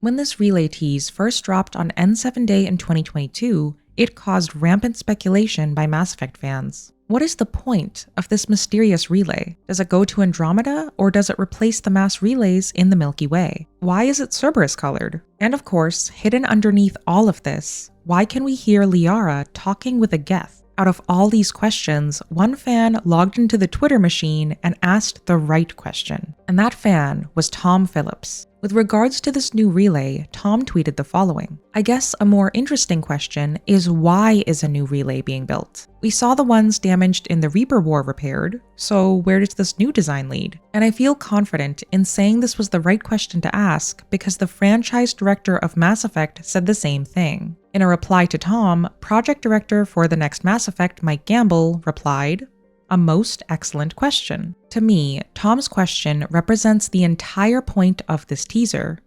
When this relay tease first dropped on N7 Day in 2022, it caused rampant speculation by Mass Effect fans. What is the point of this mysterious relay? Does it go to Andromeda, or does it replace the mass relays in the Milky Way? Why is it Cerberus colored? And of course, hidden underneath all of this, why can we hear Liara talking with a Geth? Out of all these questions, one fan logged into the Twitter machine and asked the right question. And that fan was Tom Phillips. With regards to this new relay, Tom tweeted the following: I guess a more interesting question is, why is a new relay being built? We saw the ones damaged in the Reaper War repaired, so where does this new design lead? And I feel confident in saying this was the right question to ask because the franchise director of Mass Effect said the same thing. In a reply to Tom, project director for the next Mass Effect, Mike Gamble, replied, "A most excellent question. To me, Tom's question represents the entire point of this teaser.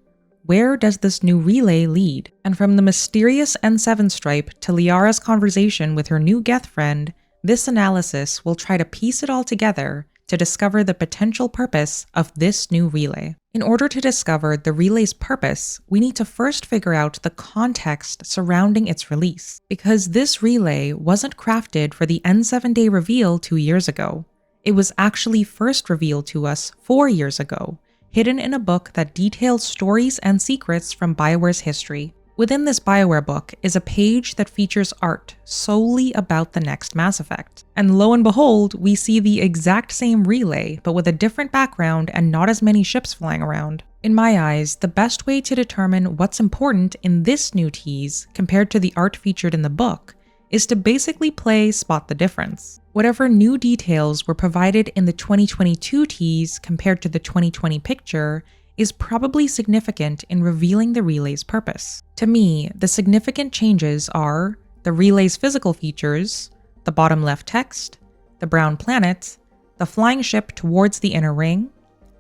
Where does this new relay lead?" And from the mysterious N7 stripe to Liara's conversation with her new Geth friend, this analysis will try to piece it all together to discover the potential purpose of this new relay. In order to discover the relay's purpose, we need to first figure out the context surrounding its release, because this relay wasn't crafted for the N7 Day reveal 2 years ago. It was actually first revealed to us 4 years ago, hidden in a book that details stories and secrets from BioWare's history. Within this BioWare book is a page that features art solely about the next Mass Effect. And lo and behold, we see the exact same relay, but with a different background and not as many ships flying around. In my eyes, the best way to determine what's important in this new tease compared to the art featured in the book is to basically play Spot the Difference. Whatever new details were provided in the 2022 tease compared to the 2020 picture is probably significant in revealing the relay's purpose. To me, the significant changes are the relay's physical features, the bottom left text, the brown planet, the flying ship towards the inner ring,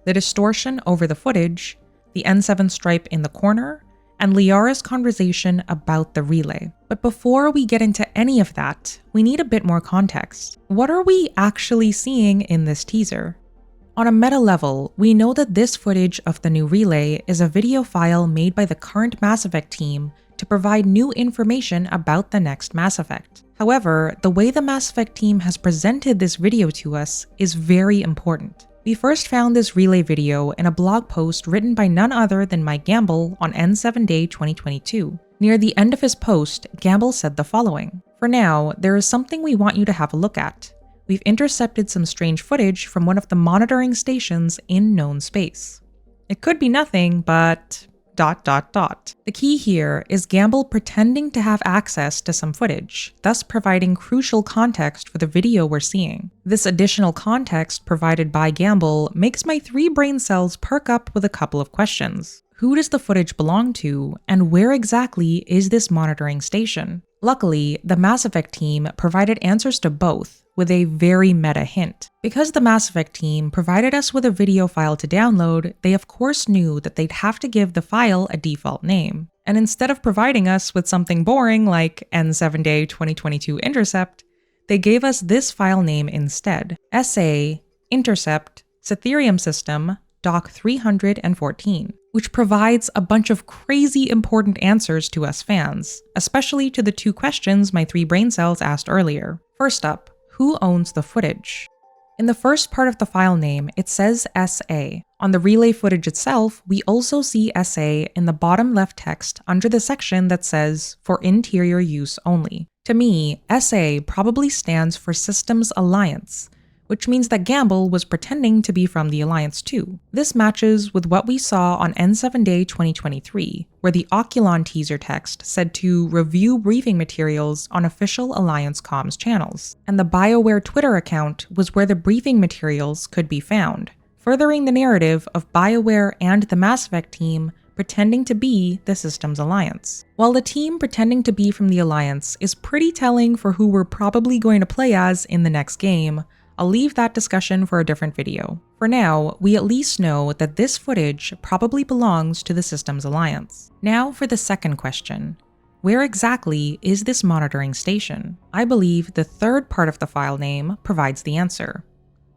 the distortion over the footage, the N7 stripe in the corner, and Liara's conversation about the relay. But before we get into any of that, we need a bit more context. What are we actually seeing in this teaser? On a meta level, we know that this footage of the new relay is a video file made by the current Mass Effect team to provide new information about the next Mass Effect. However, the way the Mass Effect team has presented this video to us is very important. We first found this relay video in a blog post written by none other than Mike Gamble on N7 Day 2022. Near the end of his post, Gamble said the following: "For now, there is something we want you to have a look at. We've intercepted some strange footage from one of the monitoring stations in known space. It could be nothing, but ... The key here is Gamble pretending to have access to some footage, thus providing crucial context for the video we're seeing. This additional context provided by Gamble makes my 3 brain cells perk up with a couple of questions. Who does the footage belong to, and where exactly is this monitoring station? Luckily, the Mass Effect team provided answers to both, with a very meta hint. Because the Mass Effect team provided us with a video file to download, they of course knew that they'd have to give the file a default name. And instead of providing us with something boring like N7 Day 2022 Intercept, they gave us this file name instead: SA Intercept Cytherium System Doc 314, which provides a bunch of crazy important answers to us fans, especially to the 2 questions my 3 brain cells asked earlier. First up, who owns the footage? In the first part of the file name, it says SA. On the relay footage itself, we also see SA in the bottom left text under the section that says, "For interior use only." To me, SA probably stands for Systems Alliance, which means that Gamble was pretending to be from the Alliance too. This matches with what we saw on N7 Day 2023, where the Oculon teaser text said to review briefing materials on official Alliance comms channels, and the BioWare Twitter account was where the briefing materials could be found, furthering the narrative of BioWare and the Mass Effect team pretending to be the Systems Alliance. While the team pretending to be from the Alliance is pretty telling for who we're probably going to play as in the next game, I'll leave that discussion for a different video. For now, we at least know that this footage probably belongs to the Systems Alliance. Now for the second question. Where exactly is this monitoring station? I believe the third part of the file name provides the answer.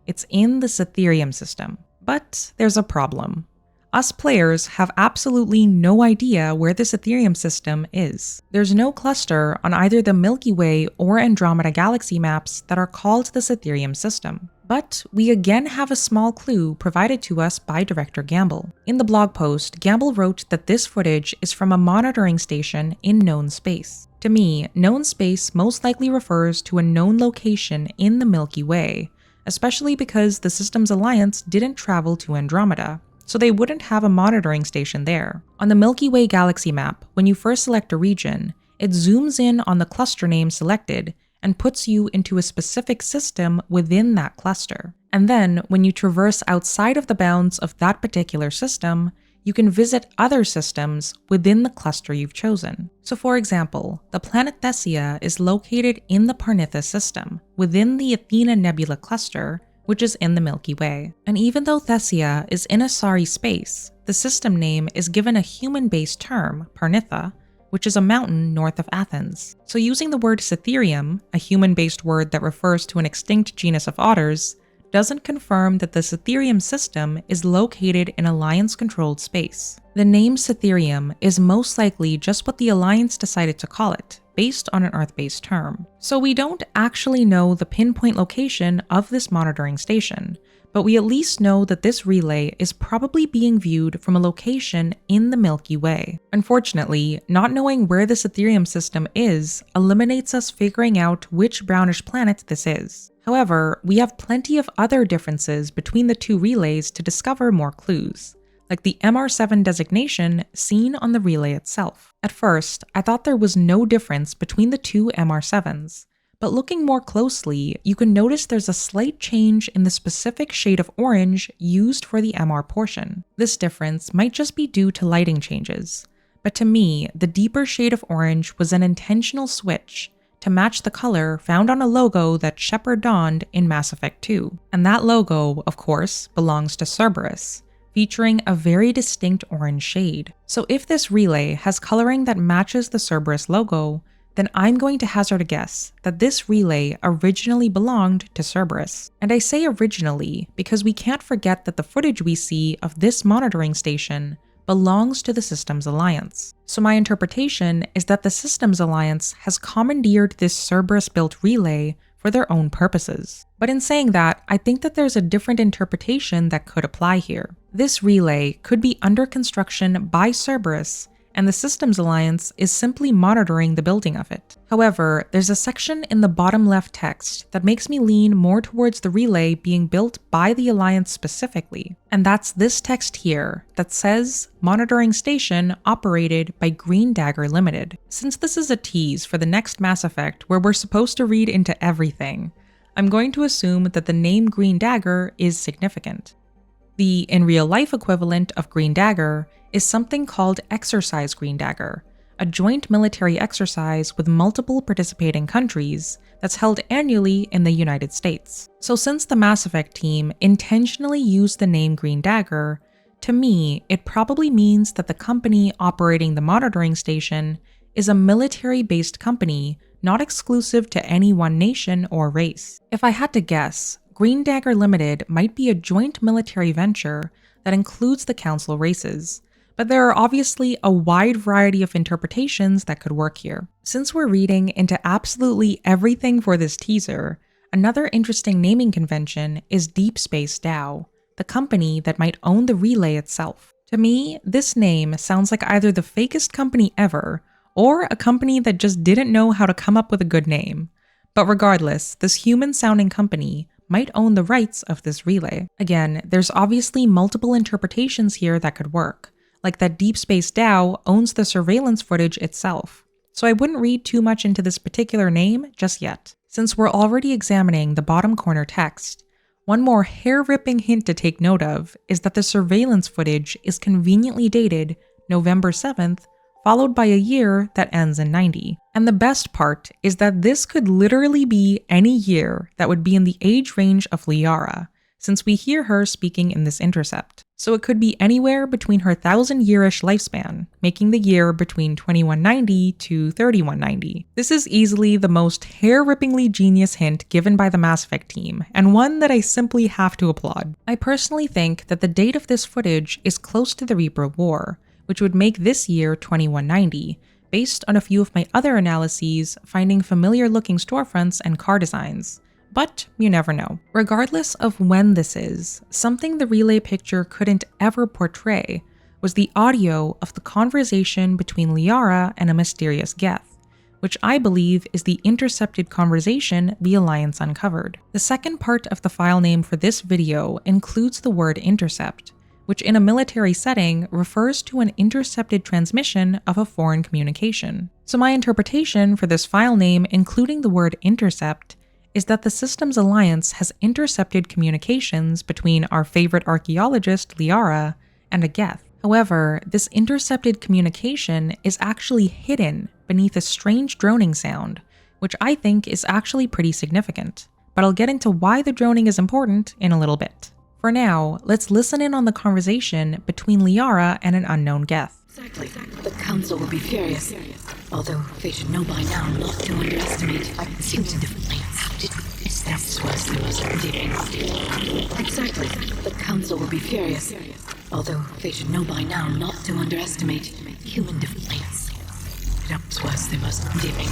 It's in the Cytherium system. But there's a problem. Us players have absolutely no idea where this Ethereum system is. There's no cluster on either the Milky Way or Andromeda galaxy maps that are called this Ethereum system. But we again have a small clue provided to us by director Gamble. In the blog post, Gamble wrote that this footage is from a monitoring station in known space. To me, known space most likely refers to a known location in the Milky Way, especially because the Systems Alliance didn't travel to Andromeda, so they wouldn't have a monitoring station there. On the Milky Way galaxy map, when you first select a region, it zooms in on the cluster name selected and puts you into a specific system within that cluster. And then, when you traverse outside of the bounds of that particular system, you can visit other systems within the cluster you've chosen. So for example, the planet Thesia is located in the Parnitha system, within the Athena Nebula cluster, which is in the Milky Way. And even though Thesia is in a sorry space, the system name is given a human-based term, Parnitha, which is a mountain north of Athens. So using the word Cytherium, a human-based word that refers to an extinct genus of otters, doesn't confirm that the Cytherium system is located in Alliance-controlled space. The name Cytherium is most likely just what the Alliance decided to call it, based on an Earth-based term. So we don't actually know the pinpoint location of this monitoring station, but we at least know that this relay is probably being viewed from a location in the Milky Way. Unfortunately, not knowing where this Ethereum system is eliminates us figuring out which brownish planet this is. However, we have plenty of other differences between the two relays to discover more clues, like the MR7 designation seen on the relay itself. At first, I thought there was no difference between the two MR7s, but looking more closely, you can notice there's a slight change in the specific shade of orange used for the MR portion. This difference might just be due to lighting changes, but to me, the deeper shade of orange was an intentional switch to match the color found on a logo that Shepard donned in Mass Effect 2. And that logo, of course, belongs to Cerberus, featuring a very distinct orange shade. So if this relay has coloring that matches the Cerberus logo, then I'm going to hazard a guess that this relay originally belonged to Cerberus. And I say originally because we can't forget that the footage we see of this monitoring station belongs to the Systems Alliance. So my interpretation is that the Systems Alliance has commandeered this Cerberus-built relay for their own purposes. But in saying that, I think that there's a different interpretation that could apply here. This relay could be under construction by Cerberus, and the Systems Alliance is simply monitoring the building of it. However, there's a section in the bottom left text that makes me lean more towards the relay being built by the Alliance specifically, and that's this text here that says Monitoring Station operated by Green Dagger Limited. Since this is a tease for the next Mass Effect where we're supposed to read into everything, I'm going to assume that the name Green Dagger is significant. The in real life equivalent of Green Dagger is something called Exercise Green Dagger, a joint military exercise with multiple participating countries that's held annually in the United States. So since the Mass Effect team intentionally used the name Green Dagger, to me, it probably means that the company operating the monitoring station is a military-based company not exclusive to any one nation or race. If I had to guess, Green Dagger Limited might be a joint military venture that includes the Council races, but there are obviously a wide variety of interpretations that could work here. Since we're reading into absolutely everything for this teaser, another interesting naming convention is Deepspace DAO, the company that might own the relay itself. To me, this name sounds like either the fakest company ever, or a company that just didn't know how to come up with a good name. But regardless, this human-sounding company might own the rights of this relay. Again, there's obviously multiple interpretations here that could work, like that Deepspace DAO owns the surveillance footage itself. So I wouldn't read too much into this particular name just yet. Since we're already examining the bottom corner text, one more hair-ripping hint to take note of is that the surveillance footage is conveniently dated November 7th, followed by a year that ends in 90. And the best part is that this could literally be any year that would be in the age range of Liara, since we hear her speaking in this intercept. So it could be anywhere between her 1,000-year-ish lifespan, making the year between 2190 to 3190. This is easily the most hair-rippingly genius hint given by the Mass Effect team, and one that I simply have to applaud. I personally think that the date of this footage is close to the Reaper War, which would make this year 2190, based on a few of my other analyses finding familiar-looking storefronts and car designs. But you never know. Regardless of when this is, something the relay picture couldn't ever portray was the audio of the conversation between Liara and a mysterious Geth, which I believe is the intercepted conversation the Alliance uncovered. The second part of the file name for this video includes the word intercept, which in a military setting refers to an intercepted transmission of a foreign communication. So my interpretation for this file name, including the word intercept, is that the Systems Alliance has intercepted communications between our favorite archaeologist, Liara, and a Geth. However, this intercepted communication is actually hidden beneath a strange droning sound, which I think is actually pretty significant. But I'll get into why the droning is important in a little bit. For now, let's listen in on the conversation between Liara and an unknown Geth. Exactly. The Council will be furious, although they should know by now not to underestimate human defense. That's worse than was Endearing. Exactly. The Council will be furious, although they should know by now not to underestimate human defense. That's worse than was Endearing.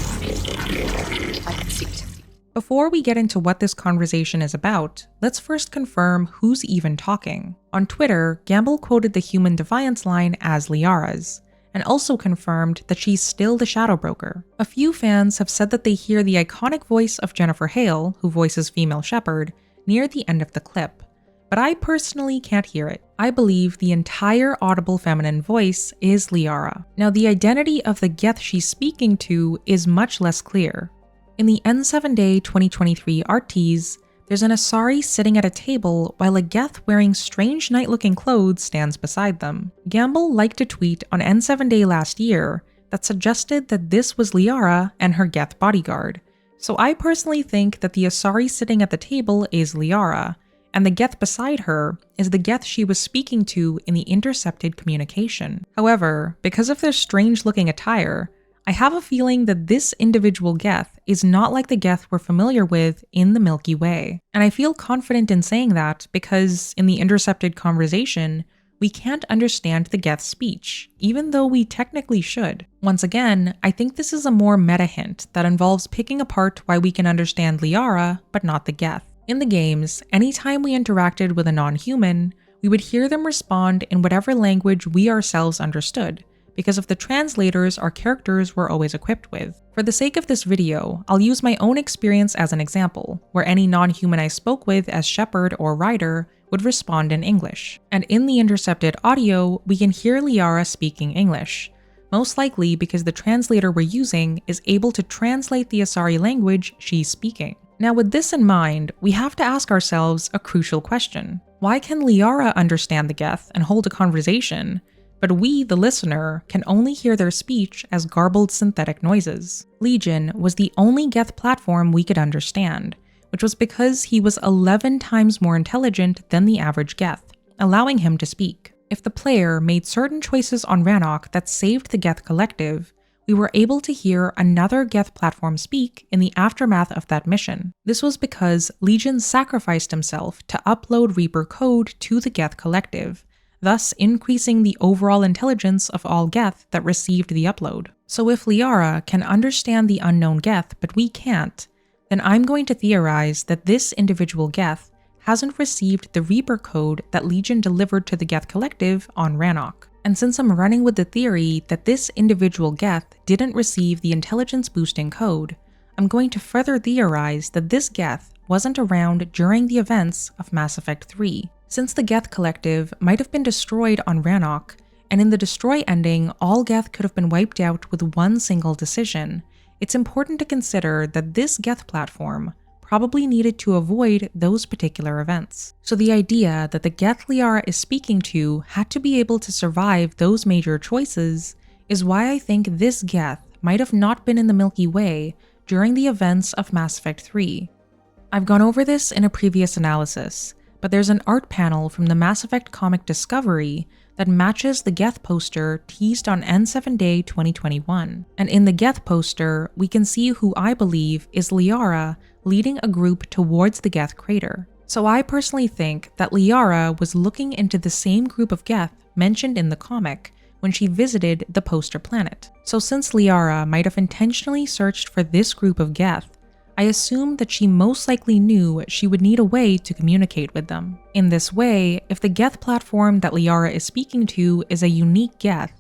Before we get into what this conversation is about, let's first confirm who's even talking. On Twitter, Gamble quoted the Human Defiance line as Liara's, and also confirmed that she's still the Shadow Broker. A few fans have said that they hear the iconic voice of Jennifer Hale, who voices female Shepard, near the end of the clip, but I personally can't hear it. I believe the entire audible feminine voice is Liara. Now, the identity of the Geth she's speaking to is much less clear. In the N7 Day 2023 art tease, there's an Asari sitting at a table while a Geth wearing strange night-looking clothes stands beside them. Gamble liked a tweet on N7 Day last year that suggested that this was Liara and her Geth bodyguard, so I personally think that the Asari sitting at the table is Liara, and the Geth beside her is the Geth she was speaking to in the intercepted communication. However, because of their strange-looking attire, I have a feeling that this individual Geth is not like the Geth we're familiar with in the Milky Way. And I feel confident in saying that because in the intercepted conversation, we can't understand the Geth's speech, even though we technically should. Once again, I think this is a more meta hint that involves picking apart why we can understand Liara, but not the Geth. In the games, anytime we interacted with a non-human, we would hear them respond in whatever language we ourselves understood, because of the translators our characters were always equipped with. For the sake of this video, I'll use my own experience as an example, where any non-human I spoke with as Shepard or Ryder would respond in English. And in the intercepted audio, we can hear Liara speaking English, most likely because the translator we're using is able to translate the Asari language she's speaking. Now with this in mind, we have to ask ourselves a crucial question. Why can Liara understand the Geth and hold a conversation, but we, the listener, can only hear their speech as garbled synthetic noises? Legion was the only Geth platform we could understand, which was because he was 11 times more intelligent than the average Geth, allowing him to speak. If the player made certain choices on Rannoch that saved the Geth collective, we were able to hear another Geth platform speak in the aftermath of that mission. This was because Legion sacrificed himself to upload Reaper code to the Geth collective, thus increasing the overall intelligence of all Geth that received the upload. So if Liara can understand the unknown Geth but we can't, then I'm going to theorize that this individual Geth hasn't received the Reaper code that Legion delivered to the Geth collective on Rannoch. And since I'm running with the theory that this individual Geth didn't receive the intelligence boosting code, I'm going to further theorize that this Geth wasn't around during the events of Mass Effect 3. Since the Geth collective might have been destroyed on Rannoch, and in the destroy ending all Geth could have been wiped out with one single decision, it's important to consider that this Geth platform probably needed to avoid those particular events. So the idea that the Geth Liara is speaking to had to be able to survive those major choices is why I think this Geth might have not been in the Milky Way during the events of Mass Effect 3. I've gone over this in a previous analysis, but there's an art panel from the Mass Effect comic Discovery that matches the Geth poster teased on N7 Day 2021. And in the Geth poster, we can see who I believe is Liara leading a group towards the Geth crater. So I personally think that Liara was looking into the same group of Geth mentioned in the comic when she visited the poster planet. So since Liara might have intentionally searched for this group of Geth, I assume that she most likely knew she would need a way to communicate with them. In this way, if the Geth platform that Liara is speaking to is a unique Geth,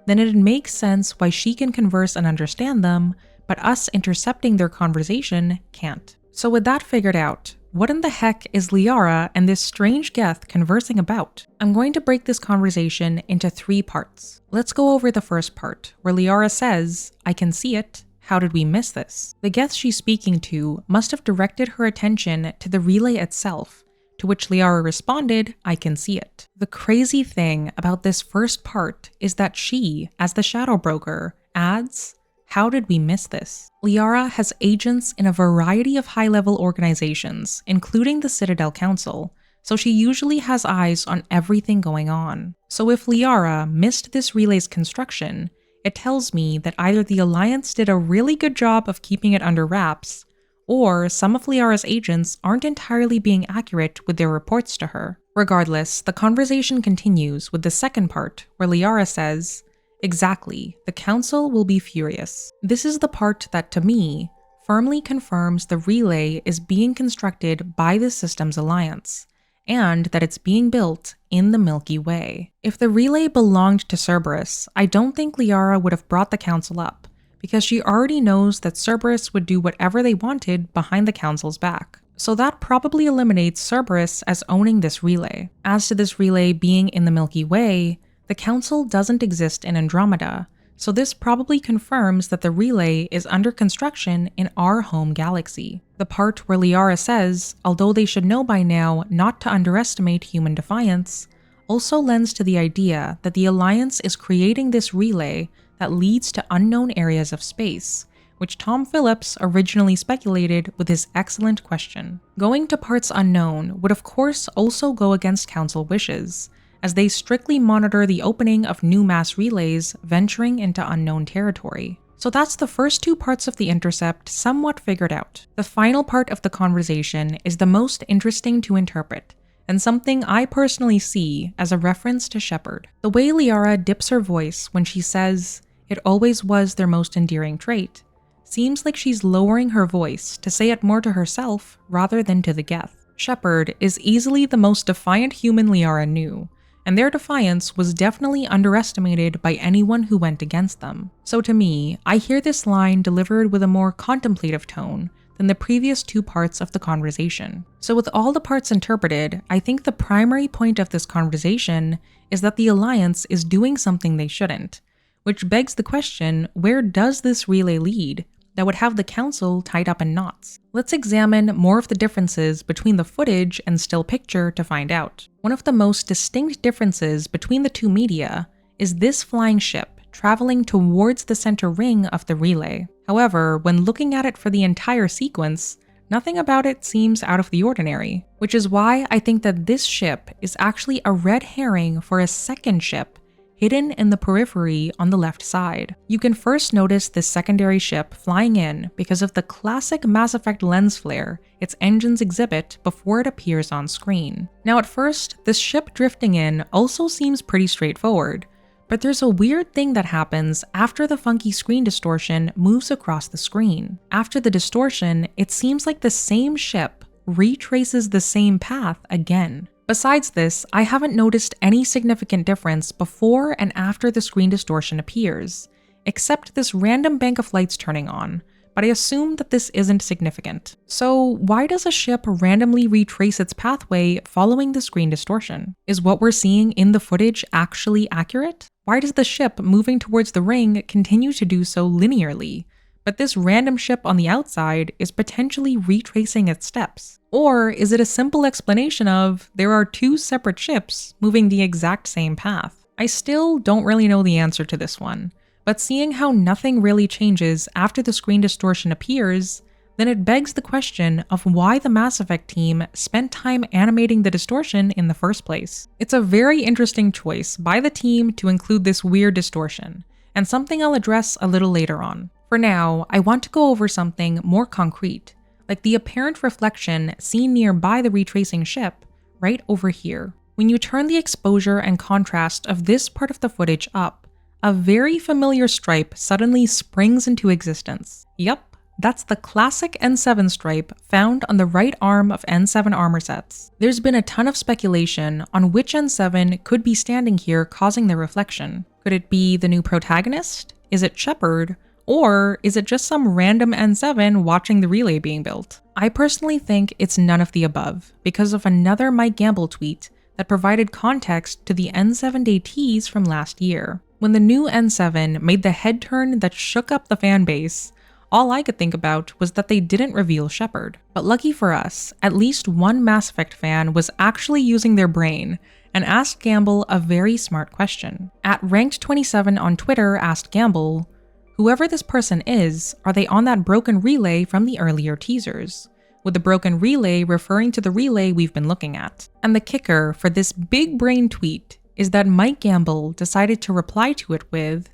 then it makes sense why she can converse and understand them, but us intercepting their conversation can't. So with that figured out, what in the heck is Liara and this strange Geth conversing about? I'm going to break this conversation into 3 parts. Let's go over the first part, where Liara says, "I can see it. How did we miss this?" The Geth she's speaking to must have directed her attention to the relay itself, to which Liara responded, "I can see it." The crazy thing about this first part is that she, as the Shadow Broker, adds, "How did we miss this?" Liara has agents in a variety of high-level organizations, including the Citadel Council, so she usually has eyes on everything going on. So if Liara missed this relay's construction, it tells me that either the Alliance did a really good job of keeping it under wraps, or some of Liara's agents aren't entirely being accurate with their reports to her. Regardless, the conversation continues with the second part, where Liara says, "Exactly, the Council will be furious." This is the part that, to me, firmly confirms the relay is being constructed by the Systems Alliance, and that it's being built in the Milky Way. If the relay belonged to Cerberus, I don't think Liara would have brought the Council up, because she already knows that Cerberus would do whatever they wanted behind the Council's back. So that probably eliminates Cerberus as owning this relay. As to this relay being in the Milky Way, the Council doesn't exist in Andromeda, so this probably confirms that the relay is under construction in our home galaxy. The part where Liara says, although they should know by now not to underestimate human defiance, also lends to the idea that the Alliance is creating this relay that leads to unknown areas of space, which Tom Phillips originally speculated with his excellent question. Going to parts unknown would of course also go against Council wishes, as they strictly monitor the opening of new mass relays venturing into unknown territory. So that's the first 2 parts of the intercept somewhat figured out. The final part of the conversation is the most interesting to interpret, and something I personally see as a reference to Shepard. The way Liara dips her voice when she says, "It always was their most endearing trait," seems like she's lowering her voice to say it more to herself rather than to the Geth. Shepard is easily the most defiant human Liara knew, and their defiance was definitely underestimated by anyone who went against them. So to me, I hear this line delivered with a more contemplative tone than the previous 2 parts of the conversation. So with all the parts interpreted, I think the primary point of this conversation is that the Alliance is doing something they shouldn't, which begs the question, where does this relay lead that would have the Council tied up in knots? Let's examine more of the differences between the footage and still picture to find out. One of the most distinct differences between the 2 media is this flying ship traveling towards the center ring of the relay. However, when looking at it for the entire sequence, nothing about it seems out of the ordinary, which is why I think that this ship is actually a red herring for a second ship hidden in the periphery on the left side. You can first notice this secondary ship flying in because of the classic Mass Effect lens flare its engines exhibit before it appears on screen. Now at first, this ship drifting in also seems pretty straightforward, but there's a weird thing that happens after the funky screen distortion moves across the screen. After the distortion, it seems like the same ship retraces the same path again. Besides this, I haven't noticed any significant difference before and after the screen distortion appears, except this random bank of lights turning on, but I assume that this isn't significant. So why does a ship randomly retrace its pathway following the screen distortion? Is what we're seeing in the footage actually accurate? Why does the ship moving towards the ring continue to do so linearly, but this random ship on the outside is potentially retracing its steps? Or is it a simple explanation of there are 2 separate ships moving the exact same path? I still don't really know the answer to this one, but seeing how nothing really changes after the screen distortion appears then it begs the question of why the Mass Effect team spent time animating the distortion in the first place. It's a very interesting choice by the team to include this weird distortion, and something I'll address a little later on. For now, I want to go over something more concrete, like the apparent reflection seen nearby the retracing ship, right over here. When you turn the exposure and contrast of this part of the footage up, a very familiar stripe suddenly springs into existence. Yup, that's the classic N7 stripe found on the right arm of N7 armor sets. There's been a ton of speculation on which N7 could be standing here causing the reflection. Could it be the new protagonist? Is it Shepard? Or is it just some random N7 watching the relay being built? I personally think it's none of the above, because of another Mike Gamble tweet that provided context to the N7 Day tease from last year. When the new N7 made the head turn that shook up the fan base, all I could think about was that they didn't reveal Shepard. But lucky for us, at least one Mass Effect fan was actually using their brain and asked Gamble a very smart question. At Ranked27 on Twitter asked Gamble, whoever this person is, are they on that broken relay from the earlier teasers? With the broken relay referring to the relay we've been looking at. And the kicker for this big brain tweet is that Mike Gamble decided to reply to it with,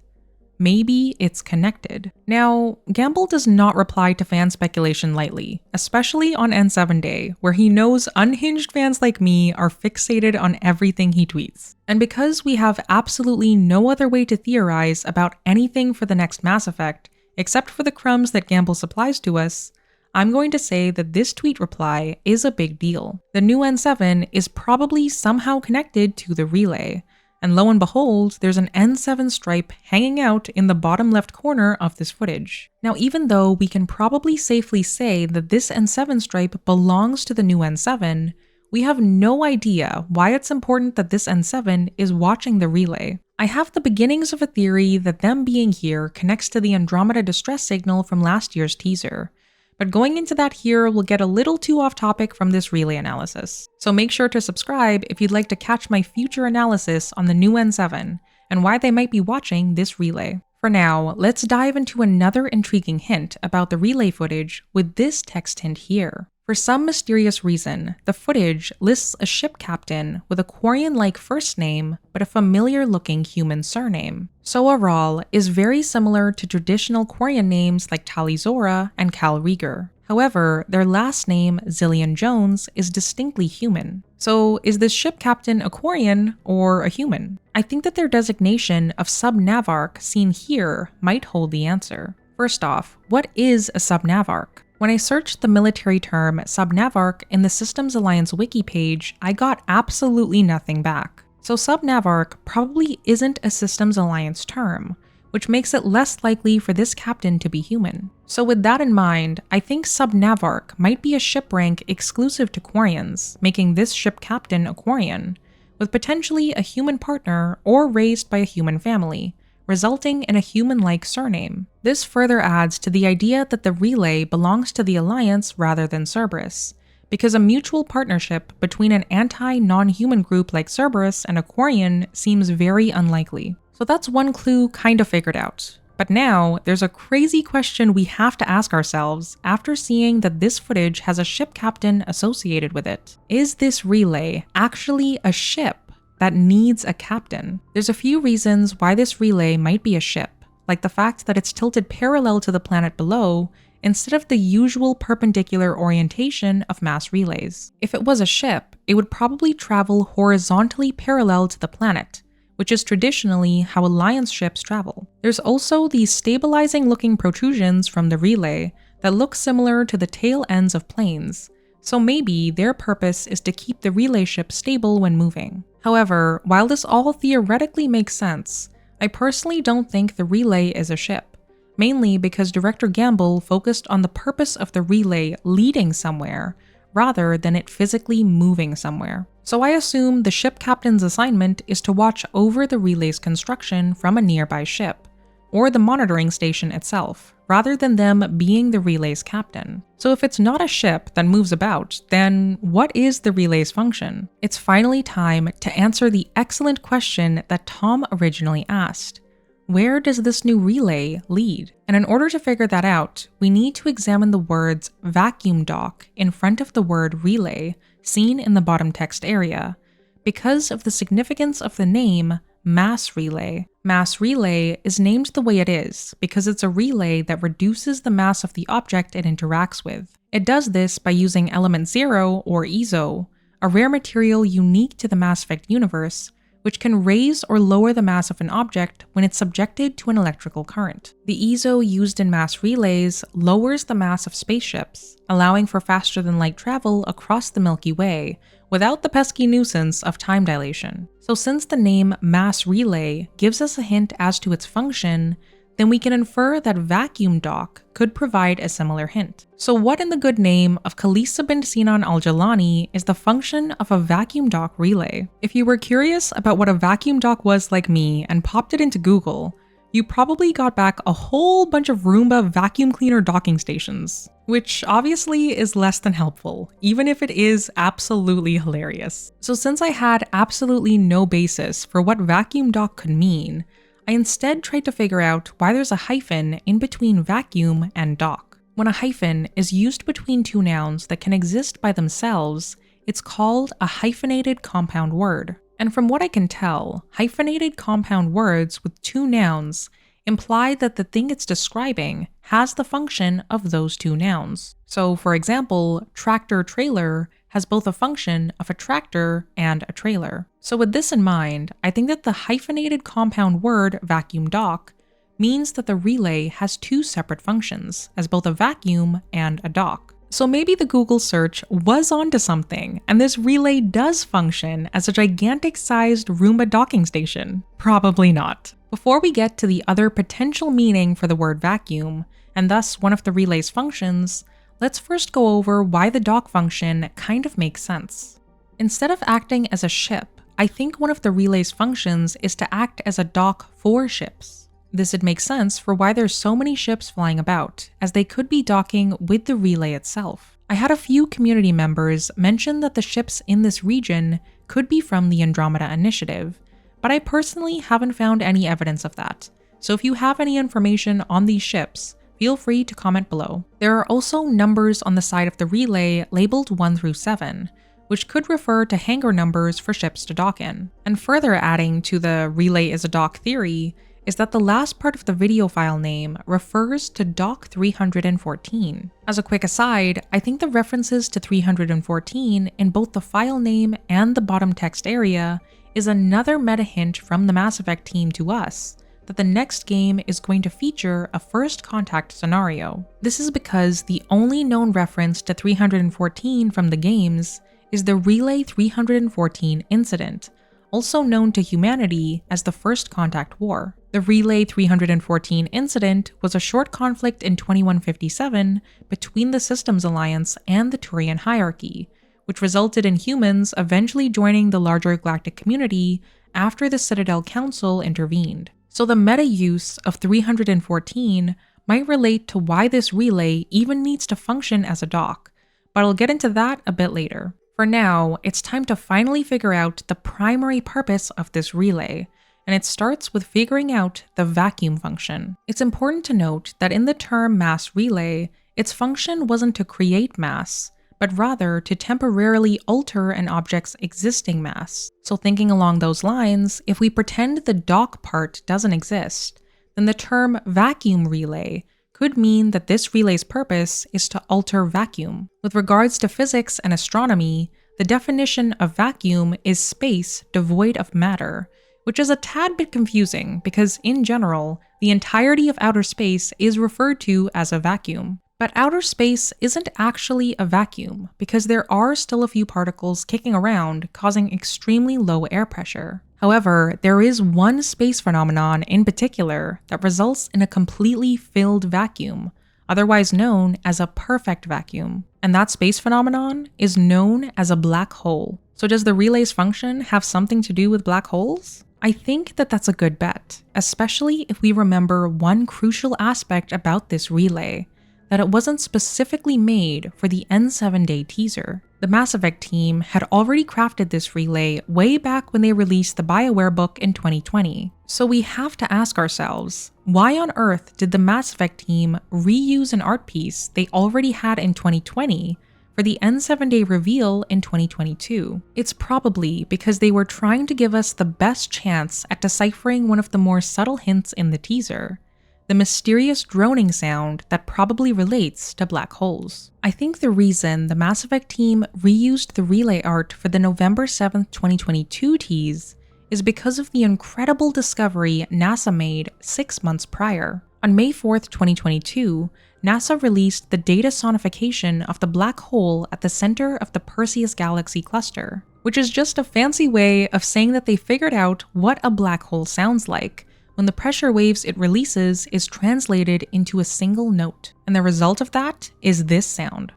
maybe it's connected. Now, Gamble does not reply to fan speculation lightly, especially on N7 Day, where he knows unhinged fans like me are fixated on everything he tweets. And because we have absolutely no other way to theorize about anything for the next Mass Effect, except for the crumbs that Gamble supplies to us, I'm going to say that this tweet reply is a big deal. The new N7 is probably somehow connected to the relay, and lo and behold, there's an N7 stripe hanging out in the bottom left corner of this footage. Now, even though we can probably safely say that this N7 stripe belongs to the new N7, we have no idea why it's important that this N7 is watching the relay. I have the beginnings of a theory that them being here connects to the Andromeda distress signal from last year's teaser. But going into that here will get a little too off topic from this relay analysis. So make sure to subscribe if you'd like to catch my future analysis on the new N7 and why they might be watching this relay. For now, let's dive into another intriguing hint about the relay footage with this text hint here. For some mysterious reason, the footage lists a ship captain with a Quarian-like first name, but a familiar-looking human surname. Soa'Rhal is very similar to traditional Quarian names like Talizora and Cal Rieger. However, their last name, Zillion Jones, is distinctly human. So is this ship captain a Quarian or a human? I think that their designation of sub-navarch seen here might hold the answer. First off, what is a sub-navarch? When I searched the military term sub-navarch in the Systems Alliance wiki page, I got absolutely nothing back. So sub-navarch probably isn't a Systems Alliance term, which makes it less likely for this captain to be human. So with that in mind, I think sub-navarch might be a ship rank exclusive to Quarians, making this ship captain a Quarian, with potentially a human partner or raised by a human family, resulting in a human-like surname. This further adds to the idea that the relay belongs to the Alliance rather than Cerberus, because a mutual partnership between an anti-non-human group like Cerberus and a Quarian seems very unlikely. So that's one clue kind of figured out. But now, there's a crazy question we have to ask ourselves after seeing that this footage has a ship captain associated with it. Is this relay actually a ship that needs a captain? There's a few reasons why this relay might be a ship, like the fact that it's tilted parallel to the planet below instead of the usual perpendicular orientation of mass relays. If it was a ship, it would probably travel horizontally parallel to the planet, which is traditionally how Alliance ships travel. There's also these stabilizing looking protrusions from the relay that look similar to the tail ends of planes, so maybe their purpose is to keep the relay ship stable when moving. However, while this all theoretically makes sense, I personally don't think the relay is a ship, mainly because Director Gamble focused on the purpose of the relay leading somewhere, rather than it physically moving somewhere. So I assume the ship captain's assignment is to watch over the relay's construction from a nearby ship, or the monitoring station itself, rather than them being the relay's captain. So if it's not a ship that moves about, then what is the relay's function? It's finally time to answer the excellent question that Tom originally asked. Where does this new relay lead? And in order to figure that out, we need to examine the words vacuum dock in front of the word relay seen in the bottom text area, because of the significance of the name mass relay. Mass relay is named the way it is because it's a relay that reduces the mass of the object it interacts with. It does this by using element 0, or EZO, a rare material unique to the Mass Effect universe, which can raise or lower the mass of an object when it's subjected to an electrical current. The EZO used in mass relays lowers the mass of spaceships, allowing for faster than light travel across the Milky Way, without the pesky nuisance of time dilation. So since the name mass relay gives us a hint as to its function, then we can infer that vacuum dock could provide a similar hint. So what in the good name of Khalisah bint Sinan al-Jalani is the function of a vacuum dock relay? If you were curious about what a vacuum dock was like me and popped it into Google, you probably got back a whole bunch of Roomba vacuum cleaner docking stations, which obviously is less than helpful, even if it is absolutely hilarious. So since I had absolutely no basis for what vacuum dock could mean, I instead tried to figure out why there's a hyphen in between vacuum and dock. When a hyphen is used between two nouns that can exist by themselves, it's called a hyphenated compound word. And from what I can tell, hyphenated compound words with two nouns imply that the thing it's describing has the function of those two nouns. So for example, tractor-trailer has both a function of a tractor and a trailer. So with this in mind, I think that the hyphenated compound word vacuum dock means that the relay has two separate functions, as both a vacuum and a dock. So maybe the Google search was onto something, and this relay does function as a gigantic-sized Roomba docking station. Probably not. Before we get to the other potential meaning for the word vacuum, and thus one of the relay's functions, let's first go over why the dock function kind of makes sense. Instead of acting as a ship, I think one of the relay's functions is to act as a dock for ships. This would make sense for why there's so many ships flying about, as they could be docking with the relay itself. I had a few community members mention that the ships in this region could be from the Andromeda initiative, but I personally haven't found any evidence of that. So if you have any information on these ships, feel free to comment below. There are also numbers on the side of the relay labeled 1 through 7, which could refer to hangar numbers for ships to dock in. And further adding to the relay is a dock theory is that the last part of the video file name refers to Dock 314. As a quick aside, I think the references to 314 in both the file name and the bottom text area is another meta hint from the Mass Effect team to us that the next game is going to feature a first contact scenario. This is because the only known reference to 314 from the games is the Relay 314 incident, also known to humanity as the First Contact War. The Relay 314 incident was a short conflict in 2157 between the Systems Alliance and the Turian hierarchy, which resulted in humans eventually joining the larger galactic community after the Citadel Council intervened. So the meta use of 314 might relate to why this relay even needs to function as a dock, but I'll get into that a bit later. For now, it's time to finally figure out the primary purpose of this relay, and it starts with figuring out the vacuum function. It's important to note that in the term mass relay, its function wasn't to create mass, but rather to temporarily alter an object's existing mass. So thinking along those lines, if we pretend the dock part doesn't exist, then the term vacuum relay could mean that this relay's purpose is to alter vacuum. With regards to physics and astronomy, the definition of vacuum is space devoid of matter, which is a tad bit confusing because in general, the entirety of outer space is referred to as a vacuum. But outer space isn't actually a vacuum because there are still a few particles kicking around causing extremely low air pressure. However, there is one space phenomenon in particular that results in a completely filled vacuum, otherwise known as a perfect vacuum. And that space phenomenon is known as a black hole. So does the relay's function have something to do with black holes? I think that that's a good bet, especially if we remember one crucial aspect about this relay, that it wasn't specifically made for the N7 day teaser. The The Mass Effect team had already crafted this relay way back when they released the BioWare book in 2020. So we have to ask ourselves, why on earth did the Mass Effect team reuse an art piece they already had in 2020 for the N7 Day reveal in 2022? It's probably because they were trying to give us the best chance at deciphering one of the more subtle hints in the teaser, the mysterious droning sound that probably relates to black holes. I think the reason the Mass Effect team reused the relay art for the November 7th, 2022 tease is because of the incredible discovery NASA made 6 months prior. On May 4th, 2022, NASA released the data sonification of the black hole at the center of the Perseus galaxy cluster, which is just a fancy way of saying that they figured out what a black hole sounds like when the pressure waves it releases is translated into a single note. And the result of that is this sound.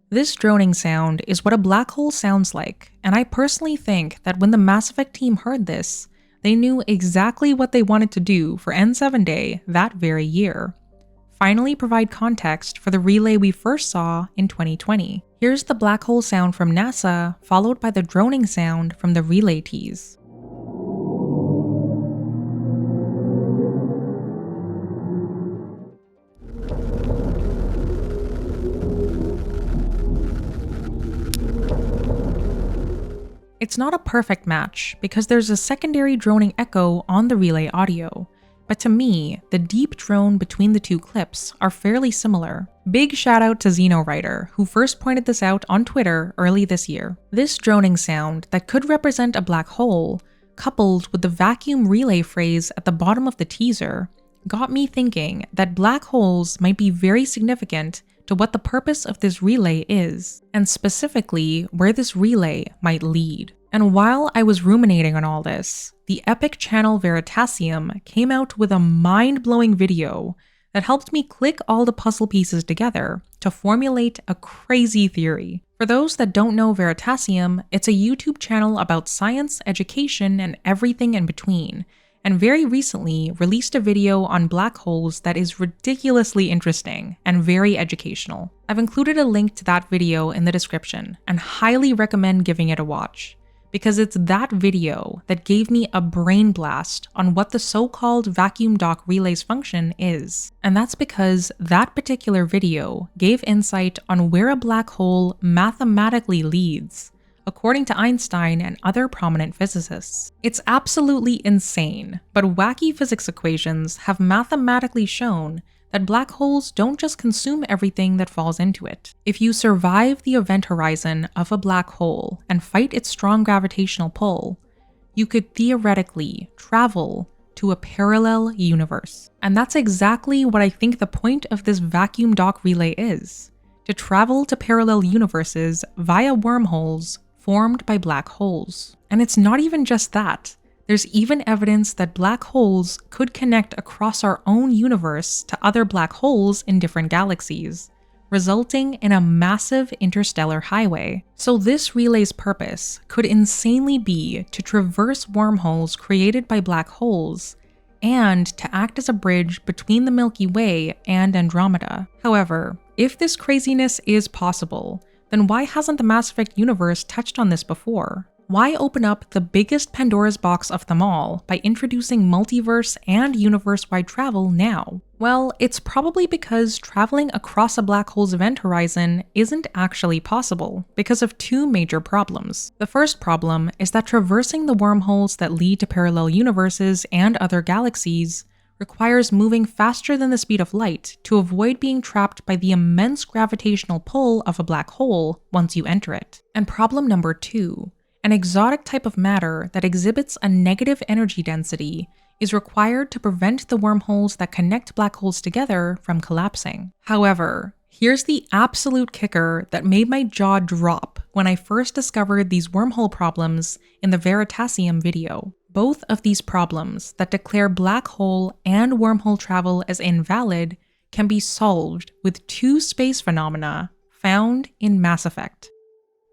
This droning sound is what a black hole sounds like, and I personally think that when the Mass Effect team heard this, they knew exactly what they wanted to do for N7 Day that very year. Finally provide context for the relay we first saw in 2020. Here's the black hole sound from NASA, followed by the droning sound from the relay tease. It's not a perfect match because there's a secondary droning echo on the relay audio, but to me, the deep drone between the two clips are fairly similar. Big shout out to XenoWriter, who first pointed this out on Twitter early this year. This droning sound that could represent a black hole, coupled with the vacuum relay phrase at the bottom of the teaser, got me thinking that black holes might be very significant to what the purpose of this relay is, and specifically where this relay might lead. And while I was ruminating on all this, the epic channel Veritasium came out with a mind-blowing video that helped me click all the puzzle pieces together to formulate a crazy theory. For those that don't know Veritasium, it's a YouTube channel about science, education, and everything in between, and very recently released a video on black holes that is ridiculously interesting and very educational. I've included a link to that video in the description and highly recommend giving it a watch, because it's that video that gave me a brain blast on what the so-called vacuum dock relay's function is. And that's because that particular video gave insight on where a black hole mathematically leads, according to Einstein and other prominent physicists. It's absolutely insane, but wacky physics equations have mathematically shown that black holes don't just consume everything that falls into it. If you survive the event horizon of a black hole and fight its strong gravitational pull, you could theoretically travel to a parallel universe. And that's exactly what I think the point of this vacuum dock relay is: to travel to parallel universes via wormholes formed by black holes. And it's not even just that. There's even evidence that black holes could connect across our own universe to other black holes in different galaxies, resulting in a massive interstellar highway. So this relay's purpose could insanely be to traverse wormholes created by black holes and to act as a bridge between the Milky Way and Andromeda. However, if this craziness is possible, then why hasn't the Mass Effect universe touched on this before? Why open up the biggest Pandora's box of them all by introducing multiverse and universe-wide travel now? Well, it's probably because traveling across a black hole's event horizon isn't actually possible because of two major problems. The first problem is that traversing the wormholes that lead to parallel universes and other galaxies requires moving faster than the speed of light to avoid being trapped by the immense gravitational pull of a black hole once you enter it. And problem number two, an exotic type of matter that exhibits a negative energy density is required to prevent the wormholes that connect black holes together from collapsing. However, here's the absolute kicker that made my jaw drop when I first discovered these wormhole problems in the Veritasium video. Both of these problems that declare black hole and wormhole travel as invalid can be solved with two space phenomena found in Mass Effect.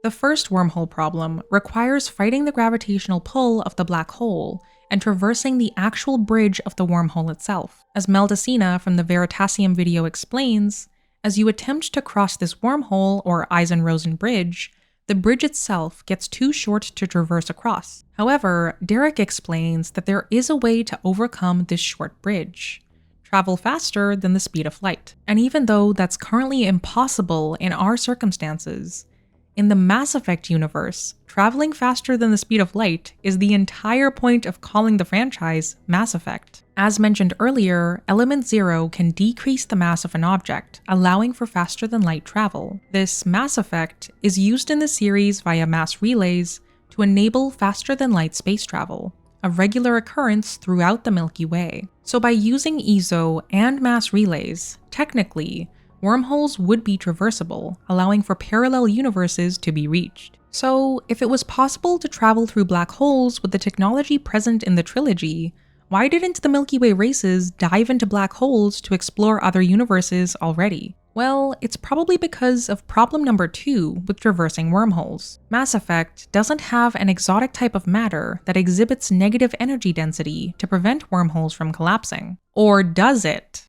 The first wormhole problem requires fighting the gravitational pull of the black hole and traversing the actual bridge of the wormhole itself. As Meldicina from the Veritasium video explains, as you attempt to cross this wormhole or Eisen-Rosen bridge, the bridge itself gets too short to traverse across. However, Derek explains that there is a way to overcome this short bridge. Travel faster than the speed of light. And even though that's currently impossible in our circumstances, in the Mass Effect universe, traveling faster than the speed of light is the entire point of calling the franchise Mass Effect. As mentioned earlier, Element 0 can decrease the mass of an object, allowing for faster than light travel. This mass effect is used in the series via mass relays to enable faster than light space travel, a regular occurrence throughout the Milky Way. So by using ESO and mass relays, technically, wormholes would be traversable, allowing for parallel universes to be reached. So if it was possible to travel through black holes with the technology present in the trilogy, why didn't the Milky Way races dive into black holes to explore other universes already? Well, it's probably because of problem number 2 with traversing wormholes. Mass Effect doesn't have an exotic type of matter that exhibits negative energy density to prevent wormholes from collapsing. Or does it?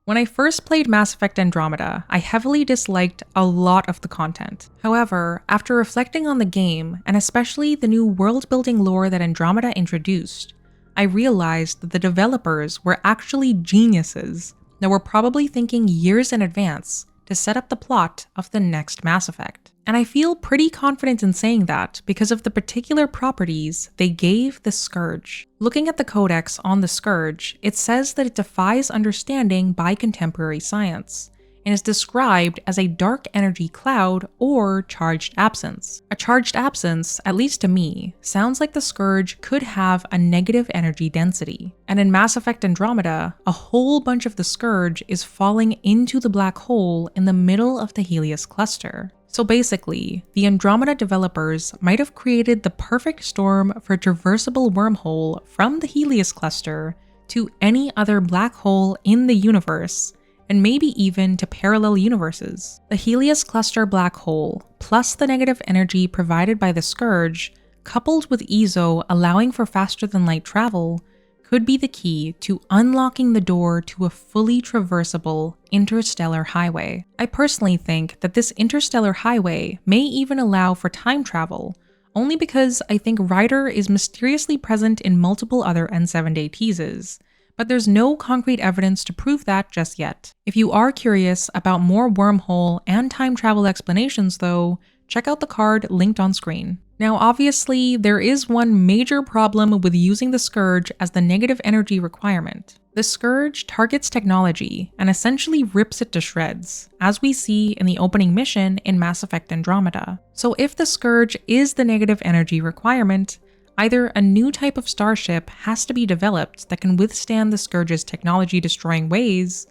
When I first played Mass Effect Andromeda, I heavily disliked a lot of the content. However, after reflecting on the game, and especially the new world-building lore that Andromeda introduced, I realized that the developers were actually geniuses that were probably thinking years in advance to set up the plot of the next Mass Effect. And I feel pretty confident in saying that because of the particular properties they gave the Scourge. Looking at the codex on the Scourge, it says that it defies understanding by contemporary science, and is described as a dark energy cloud or charged absence. A charged absence, at least to me, sounds like the Scourge could have a negative energy density. And in Mass Effect Andromeda, a whole bunch of the Scourge is falling into the black hole in the middle of the Helios cluster. So basically, the Andromeda developers might have created the perfect storm for a traversable wormhole from the Helios cluster to any other black hole in the universe, and maybe even to parallel universes. The Helios cluster black hole, plus the negative energy provided by the Scourge, coupled with ESO allowing for faster than light travel, could be the key to unlocking the door to a fully traversable interstellar highway. I personally think that this interstellar highway may even allow for time travel, only because I think Ryder is mysteriously present in multiple other N7 Day teases, but there's no concrete evidence to prove that just yet. If you are curious about more wormhole and time travel explanations though, check out the card linked on screen. Now obviously, there is one major problem with using the Scourge as the negative energy requirement. The Scourge targets technology and essentially rips it to shreds, as we see in the opening mission in Mass Effect Andromeda. So if the Scourge is the negative energy requirement, either a new type of starship has to be developed that can withstand the Scourge's technology-destroying ways,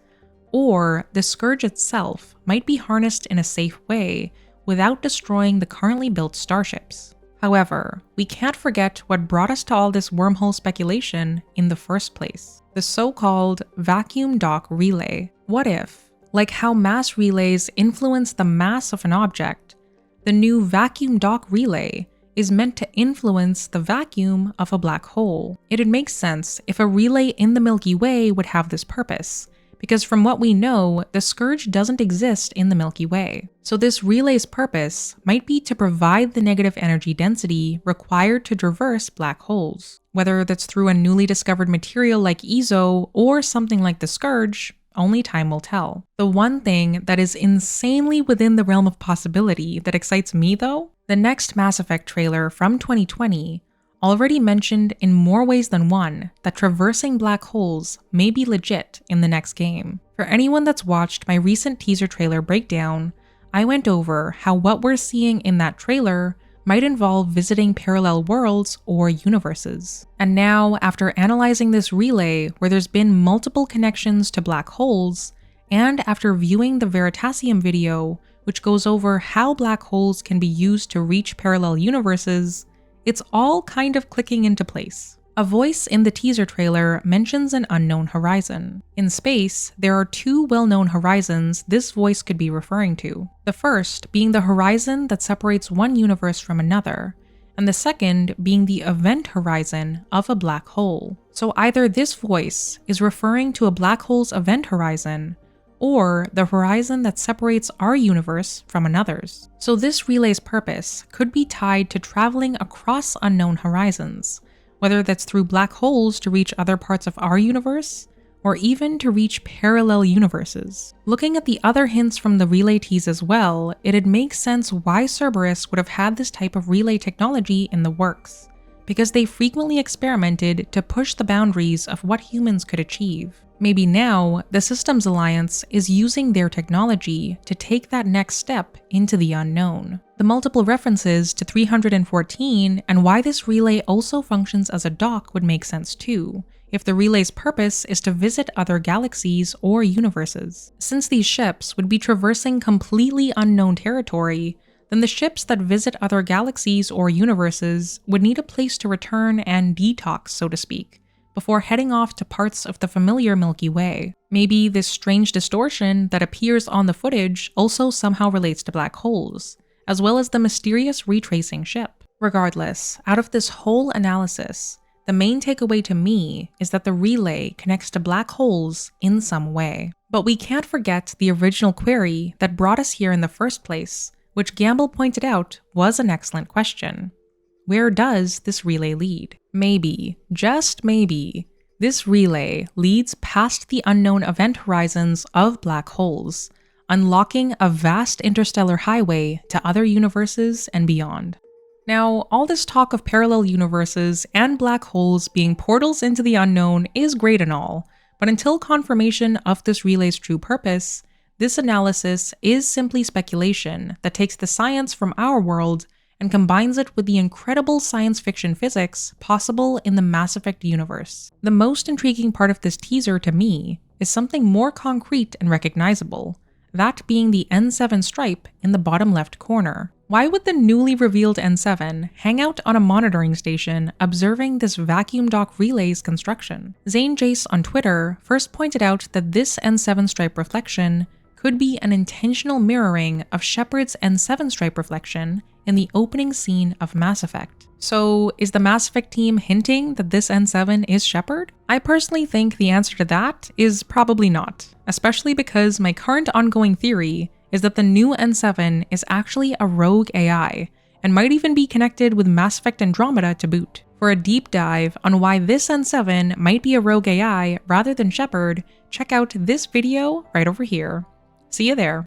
or the Scourge itself might be harnessed in a safe way without destroying the currently built starships. However, we can't forget what brought us to all this wormhole speculation in the first place: the so-called vacuum dock relay. What if, like how mass relays influence the mass of an object, the new vacuum dock relay is meant to influence the vacuum of a black hole? It'd make sense if a relay in the Milky Way would have this purpose, because from what we know, the Scourge doesn't exist in the Milky Way. So this relay's purpose might be to provide the negative energy density required to traverse black holes. Whether that's through a newly discovered material like ESO or something like the Scourge, only time will tell. The one thing that is insanely within the realm of possibility that excites me though, the next Mass Effect trailer from 2020 already mentioned in more ways than one that traversing black holes may be legit in the next game. For anyone that's watched my recent teaser trailer breakdown, I went over how what we're seeing in that trailer might involve visiting parallel worlds or universes. And now, after analyzing this relay where there's been multiple connections to black holes, and after viewing the Veritasium video, which goes over how black holes can be used to reach parallel universes, it's all kind of clicking into place. A voice in the teaser trailer mentions an unknown horizon. In space, there are two well-known horizons this voice could be referring to. The first being the horizon that separates one universe from another, and the second being the event horizon of a black hole. So either this voice is referring to a black hole's event horizon, or the horizon that separates our universe from another's. So this relay's purpose could be tied to traveling across unknown horizons, whether that's through black holes to reach other parts of our universe, or even to reach parallel universes. Looking at the other hints from the relay tease as well, it'd make sense why Cerberus would have had this type of relay technology in the works, because they frequently experimented to push the boundaries of what humans could achieve. Maybe now, the Systems Alliance is using their technology to take that next step into the unknown. The multiple references to 314 and why this relay also functions as a dock would make sense too, if the relay's purpose is to visit other galaxies or universes. Since these ships would be traversing completely unknown territory, then the ships that visit other galaxies or universes would need a place to return and detox, so to speak, before heading off to parts of the familiar Milky Way. Maybe this strange distortion that appears on the footage also somehow relates to black holes, as well as the mysterious retracing ship. Regardless, out of this whole analysis, the main takeaway to me is that the relay connects to black holes in some way. But we can't forget the original query that brought us here in the first place, which Gamble pointed out was an excellent question. Where does this relay lead? Maybe, just maybe, this relay leads past the unknown event horizons of black holes, unlocking a vast interstellar highway to other universes and beyond. Now, all this talk of parallel universes and black holes being portals into the unknown is great and all, but until confirmation of this relay's true purpose, this analysis is simply speculation that takes the science from our world and combines it with the incredible science fiction physics possible in the Mass Effect universe. The most intriguing part of this teaser to me is something more concrete and recognizable, that being the N7 stripe in the bottom left corner. Why would the newly revealed N7 hang out on a monitoring station observing this vacuum dock relay's construction? Zane Jace on Twitter first pointed out that this N7 stripe reflection could be an intentional mirroring of Shepard's N7 stripe reflection in the opening scene of Mass Effect. So is the Mass Effect team hinting that this N7 is Shepard? I personally think the answer to that is probably not, especially because my current ongoing theory is that the new N7 is actually a rogue AI, and might even be connected with Mass Effect Andromeda to boot. For a deep dive on why this N7 might be a rogue AI rather than Shepard, check out this video right over here. See you there.